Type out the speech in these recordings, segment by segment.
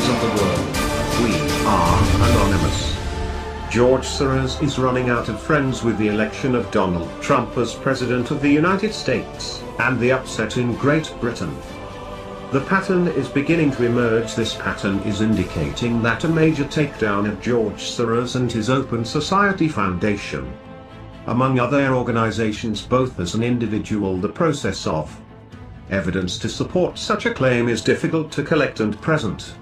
countries of the world. We are anonymous. George Soros is running out of friends with the election of Donald Trump as President of the United States, and the upset in Great Britain. The pattern is beginning to emerge. This pattern is indicating that a major takedown of George Soros and his Open Society Foundation, among other organizations, both as an individual. The process of evidence to support such a claim is difficult to collect and present,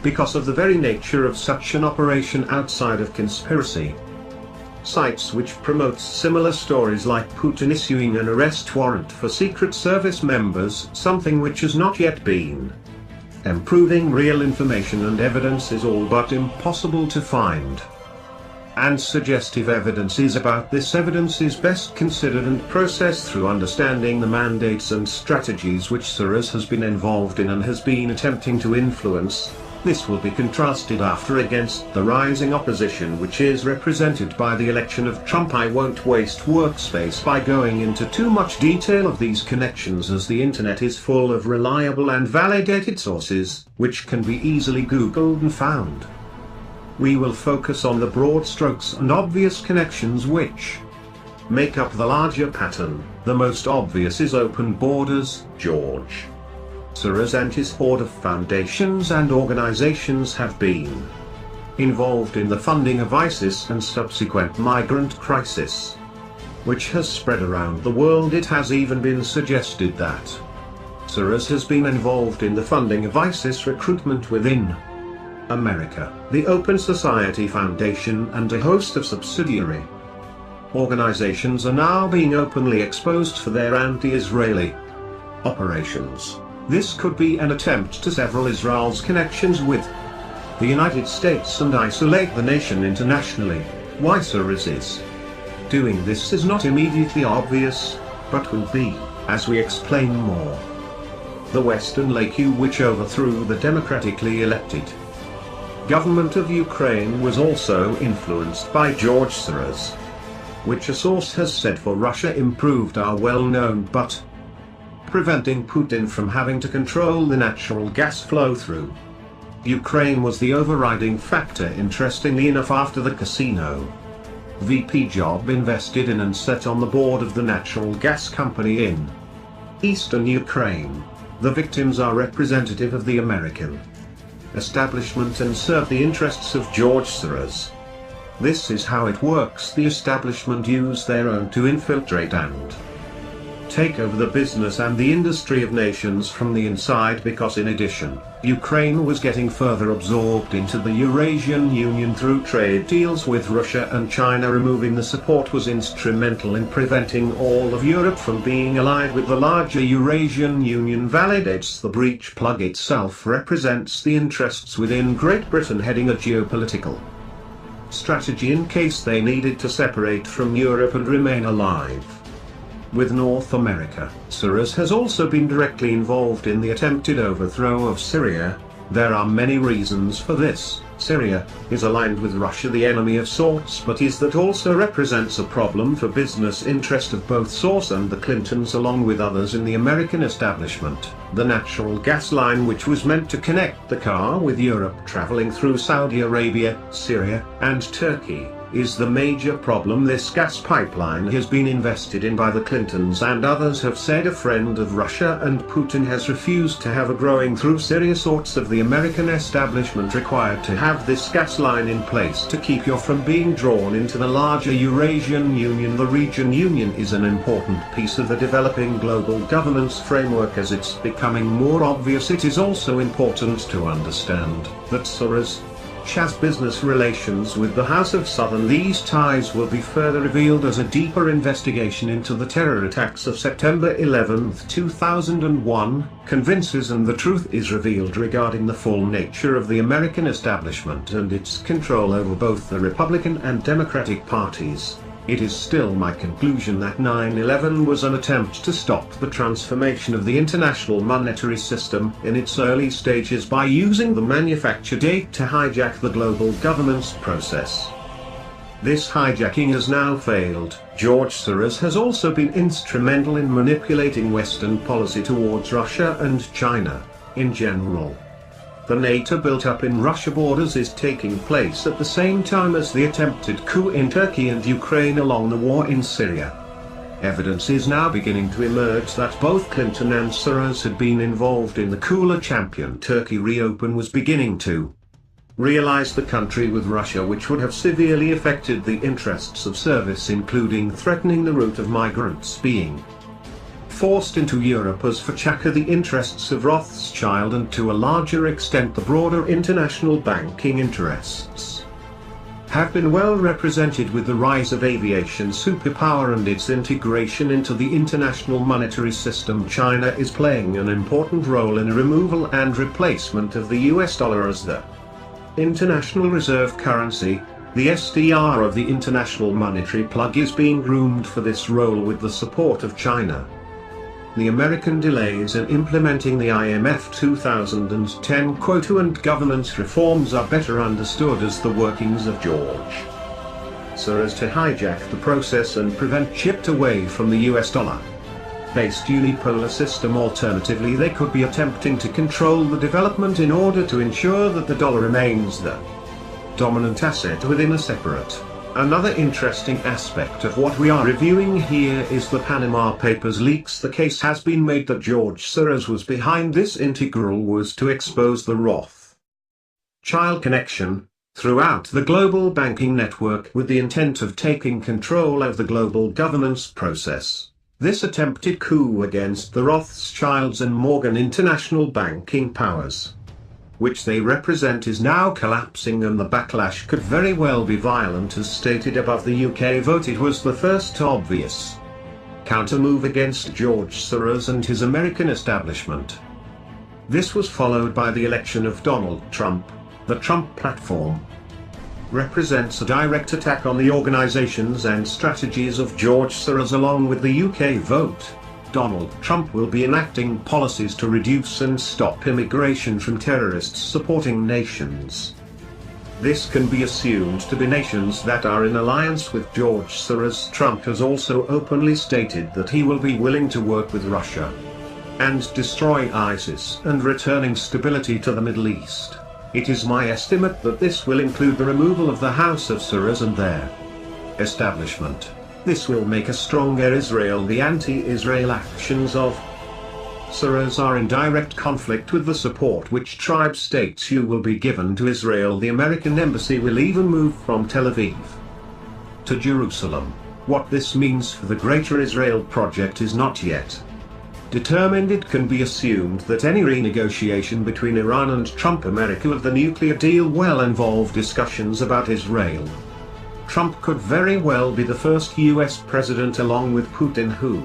because of the very nature of such an operation outside of conspiracy. Sites which promote similar stories, like Putin issuing an arrest warrant for Secret Service members, something which has not yet been. Improving real information and evidence is all but impossible to find. And suggestive evidences about this evidence is best considered and processed through understanding the mandates and strategies which Soros has been involved in and has been attempting to influence. This will be contrasted after against the rising opposition which is represented by the election of Trump. I won't waste workspace by going into too much detail of these connections, as the internet is full of reliable and validated sources, which can be easily Googled and found. We will focus on the broad strokes and obvious connections which make up the larger pattern. The most obvious is open borders. George Soros and his horde of foundations and organizations have been involved in the funding of ISIS and subsequent migrant crisis, which has spread around the world. It has even been suggested that Soros has been involved in the funding of ISIS recruitment within America. The Open Society Foundation and a host of subsidiary organizations are now being openly exposed for their anti-Israeli operations. This could be an attempt to sever Israel's connections with the United States and isolate the nation internationally. Why Soros is doing this is not immediately obvious, but will be, as we explain more. The Western Lake which overthrew the democratically elected government of Ukraine was also influenced by George Soros, which a source has said for Russia improved are well known, but preventing Putin from having to control the natural gas flow through Ukraine was the overriding factor. Interestingly enough, after the casino VP job invested in and set on the board of the natural gas company in eastern Ukraine, the victims are representative of the American establishment and serve the interests of George Soros. This is how it works. The establishment use their own to infiltrate and take over the business and the industry of nations from the inside, because in addition, Ukraine was getting further absorbed into the Eurasian Union through trade deals with Russia and China. Removing the support was instrumental in preventing all of Europe from being allied with the larger Eurasian Union. Validates the breach. Plug itself represents the interests within Great Britain heading a geopolitical strategy in case they needed to separate from Europe and remain alive with North America. Soros has also been directly involved in the attempted overthrow of Syria. There are many reasons for this. Syria is aligned with Russia, the enemy of sorts, but that also represents a problem for business interest of both Soros and the Clintons, along with others in the American establishment. The natural gas line, which was meant to connect the car with Europe, traveling through Saudi Arabia, Syria, and Turkey, is the major problem. This gas pipeline has been invested in by the Clintons and others have said a friend of Russia, and Putin has refused to have a growing through Syria sorts of the American establishment required to have this gas line in place to keep you from being drawn into the larger Eurasian Union. The region union is an important piece of the developing global governance framework. As it's becoming more obvious, it is also important to understand that Soros has business relations with the House of Southern. These ties will be further revealed as a deeper investigation into the terror attacks of September 11, 2001, convinces and the truth is revealed regarding the full nature of the American establishment and its control over both the Republican and Democratic parties. It is still my conclusion that 9/11 was an attempt to stop the transformation of the international monetary system in its early stages by using the manufacture date to hijack the global governance process. This hijacking has now failed. George Soros has also been instrumental in manipulating Western policy towards Russia and China in general. The NATO built-up in Russia borders is taking place at the same time as the attempted coup in Turkey and Ukraine along the war in Syria. Evidence is now beginning to emerge that both Clinton and Soros had been involved in the coup. A champion Turkey reopen was beginning to realize the country with Russia, which would have severely affected the interests of service, including threatening the route of migrants being forced into Europe as Fachaka. The interests of Rothschild and to a larger extent the broader international banking interests have been well represented with the rise of aviation superpower and its integration into the international monetary system. China is playing an important role in a removal and replacement of the US dollar as the international reserve currency. The SDR of the international monetary plug is being groomed for this role with the support of China. The American delays in implementing the IMF 2010 quota and governance reforms are better understood as the workings of George Soros to hijack the process and prevent chipped away from the US dollar-based unipolar system. Alternatively, they could be attempting to control the development in order to ensure that the dollar remains the dominant asset within a separate. Another interesting aspect of what we are reviewing here is the Panama Papers leaks. The case has been made that George Soros was behind this. Integral was to expose the Rothschild connection throughout the global banking network with the intent of taking control of the global governance process. This attempted coup against the Rothschilds and Morgan international banking powers, which they represent, is now collapsing, and the backlash could very well be violent. As stated above, the UK vote, it was the first obvious countermove against George Soros and his American establishment. This was followed by the election of Donald Trump. The Trump platform represents a direct attack on the organizations and strategies of George Soros. Along with the UK vote, Donald Trump will be enacting policies to reduce and stop immigration from terrorists supporting nations. This can be assumed to be nations that are in alliance with George Soros. Trump has also openly stated that he will be willing to work with Russia and destroy ISIS and returning stability to the Middle East. It is my estimate that this will include the removal of the House of Soros and their establishment. This will make a stronger Israel. The anti-Israel actions of Soros are in direct conflict with the support which tribe states will be given to Israel. The American embassy will even move from Tel Aviv to Jerusalem. What this means for the Greater Israel project is not yet determined. It can be assumed that any renegotiation between Iran and Trump America of the nuclear deal will involve discussions about Israel. Trump could very well be the first US president along with Putin who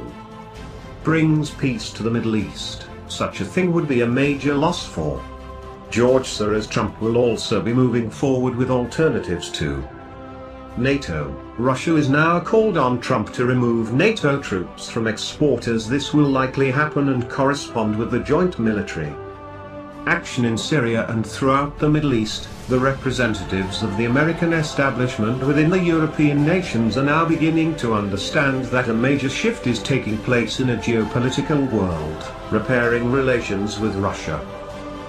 brings peace to the Middle East. Such a thing would be a major loss for George Soros. Trump will also be moving forward with alternatives to NATO. Russia is now called on Trump to remove NATO troops from exporters. This will likely happen and correspond with the joint military action in Syria and throughout the Middle East. The representatives of the American establishment within the European nations are now beginning to understand that a major shift is taking place in a geopolitical world. Repairing relations with Russia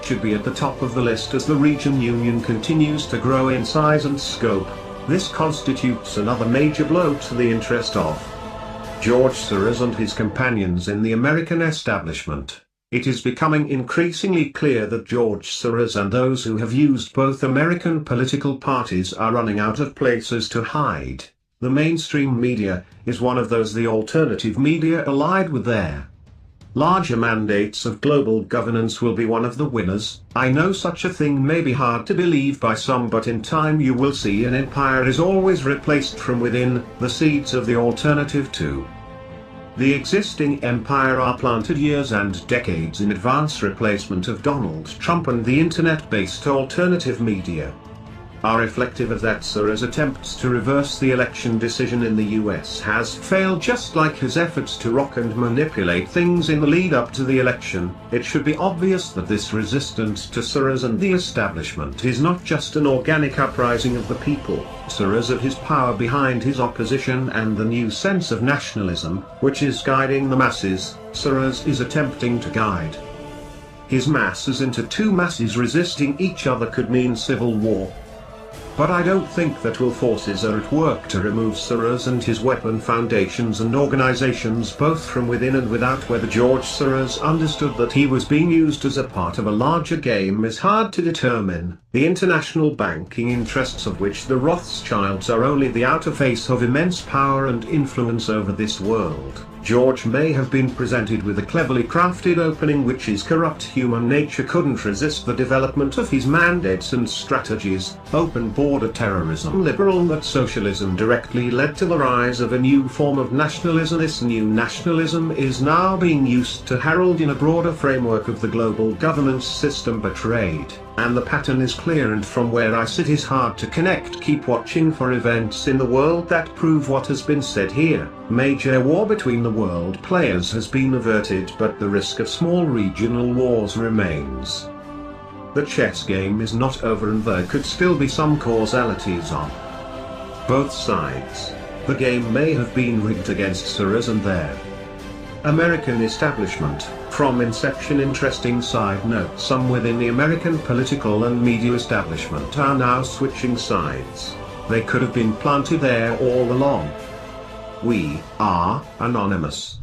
should be at the top of the list as the region union continues to grow in size and scope. This constitutes another major blow to the interest of George Soros and his companions in the American establishment. It is becoming increasingly clear that George Soros and those who have used both American political parties are running out of places to hide. The mainstream media is one of those. The alternative media allied with their larger mandates of global governance will be one of the winners. I know such a thing may be hard to believe by some, but in time you will see an empire is always replaced from within. The seeds of the alternative to the existing empire are planted years and decades in advance. Replacement of Donald Trump and the internet-based alternative media are reflective of that. Soros' attempts to reverse the election decision in the US has failed, just like his efforts to rock and manipulate things in the lead up to the election. It should be obvious that this resistance to Soros and the establishment is not just an organic uprising of the people. Soros of his power behind his opposition and the new sense of nationalism, which is guiding the masses, Soros is attempting to guide His masses into two masses resisting each other could mean civil war. But I don't think that forces are at work to remove Soros and his weapon foundations and organizations both from within and without. Whether George Soros understood that he was being used as a part of a larger game is hard to determine, the international banking interests of which the Rothschilds are only the outer face of immense power and influence over this world. George may have been presented with a cleverly crafted opening which his corrupt human nature couldn't resist the development of his mandates and strategies. Open border terrorism, liberal net socialism directly led to the rise of a new form of nationalism. This new nationalism is now being used to herald in a broader framework of the global governance system betrayed. And the pattern is clear, and from where I sit is hard to connect. Keep watching for events in the world that prove what has been said here. Major war between the world players has been averted, but the risk of small regional wars remains. The chess game is not over, and there could still be some causalities on both sides. The game may have been rigged against Soros and their American establishment. From inception. Interesting side note: some within the American political and media establishment are now switching sides. They could have been planted there all along. We are anonymous.